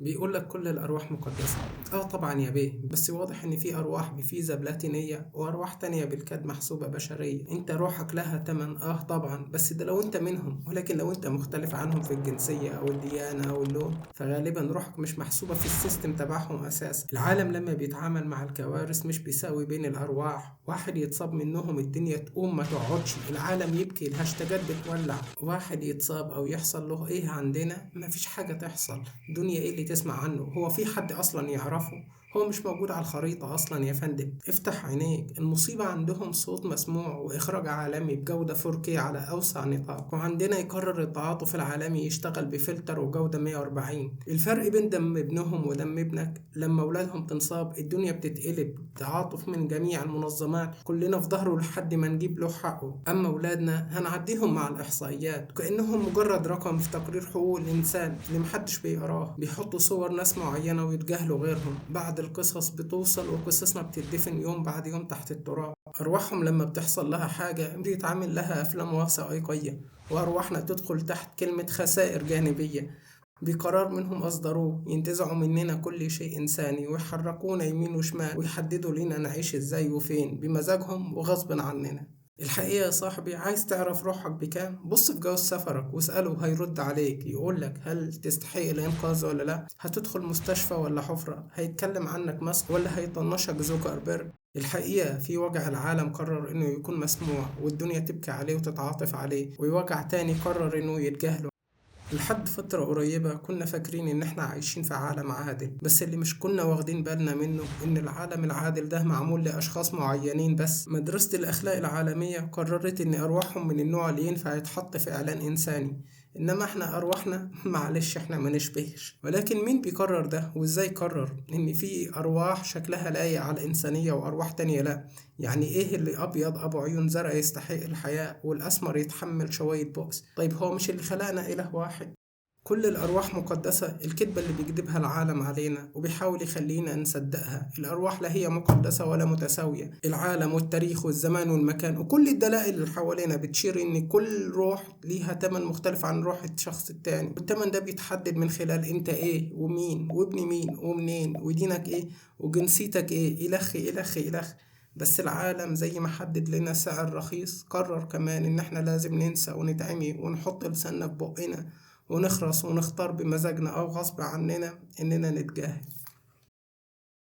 بيقول لك كل الأرواح مقدسة. طبعا يا بيه، بس واضح إن في أرواح بفيزا بلاتينية وأرواح تانية بالكاد محسوبة بشرية. أنت روحك لها تمن، طبعا، بس ده لو أنت منهم، ولكن لو أنت مختلف عنهم في الجنسية أو الديانة أو اللون فغالبا روحك مش محسوبة في السيستم تبعهم أساسا. العالم لما بيتعامل مع الكوارث مش بيساوي بين الأرواح، واحد يتصاب منهم الدنيا تقوم ما تقعدش، العالم يبكي، الهاشتاجات بتولع. واحد يتصاب أو يحصل له إيه عندنا مفيش حاجة تحصل. دنيا إيه اللي تسمع عنه؟ هو في حد أصلا يعرفه؟ هو مش موجود على الخريطة أصلا يا فندم. افتح عينيك، المصيبة عندهم صوت مسموع وإخراج عالمي بجودة 4K على أوسع نطاق، وعندنا يقرر التعاطف العالمي يشتغل بفلتر وجودة 140. الفرق بين دم ابنهم ودم ابنك لما أولادهم تنصاب الدنيا بتتقلب. تعاطف من جميع المنظمات، كلنا في ظهره لحد ما نجيب له حقه. أما أولادنا هنعديهم مع الإحصائيات كأنهم مجرد رقم في تقرير حقوق الإنسان اللي محدش بيقراه. بيحطوا صور ناس معينة ويتجاهلوا غيرهم. بعد القصص بتوصل وقصصنا بتدفن يوم بعد يوم تحت التراب. أرواحهم لما بتحصل لها حاجة بيتعمل لها أفلام وثائقية، وأرواحنا تدخل تحت كلمة خسائر جانبية. بقرار منهم أصدروه ينتزعوا مننا كل شيء إنساني ويحركونا يمين وشمال ويحددوا لنا نعيش إزاي وفين بمزاجهم وغصب عننا. الحقيقة يا صاحبي، عايز تعرف روحك بكام؟ بص في جواز سفرك واسأله، هيرد عليك يقولك هل تستحق الإنقاذ ولا لأ، هتدخل مستشفى ولا حفرة، هيتكلم عنك ماسك ولا هيطنشك زوكربيرج. الحقيقة في وجع العالم قرر إنه يكون مسموع والدنيا تبكي عليه وتتعاطف عليه، ووجع تاني قرر إنه يتجاهله. لحد فترة قريبة كنا فاكرين إن إحنا عايشين في عالم عادل، بس اللي مش كنا واخدين بالنا منه إن العالم العادل ده معمول لأشخاص معينين بس. مدرسة الأخلاق العالمية قررت إن أرواحهم من النوع اللي ينفع يتحط في إعلان إنساني، إنما إحنا أرواحنا معلش إحنا ما نشبهش. ولكن مين بيقرر ده وإزاي قرر إن في أرواح شكلها لايق على الإنسانية وأرواح تانية لأ؟ يعني إيه اللي أبيض أبو عيون زرقاء يستحق الحياة والأسمر يتحمل شوية بؤس؟ طيب هو مش اللي خلقنا إله واحد؟ كل الأرواح مقدسة، الكذبة اللي بيكذبها العالم علينا وبيحاول يخلينا نصدقها. الأرواح لا هي مقدسة ولا متساوية. العالم والتاريخ والزمان والمكان وكل الدلائل اللي حوالينا بتشير إن كل روح ليها تمن مختلف عن روح الشخص التاني، والتمن ده بيتحدد من خلال أنت إيه ومين وابن مين ومنين ودينك إيه وجنسيتك إيه إلخ إلخ إلخ. بس العالم زي ما حدد لنا سعر رخيص قرر كمان إن إحنا لازم ننسى ونتعمي ونحط لساننا في بقنا ونخرس ونختار بمزاجنا أو غصب عننا إننا نتجاهل.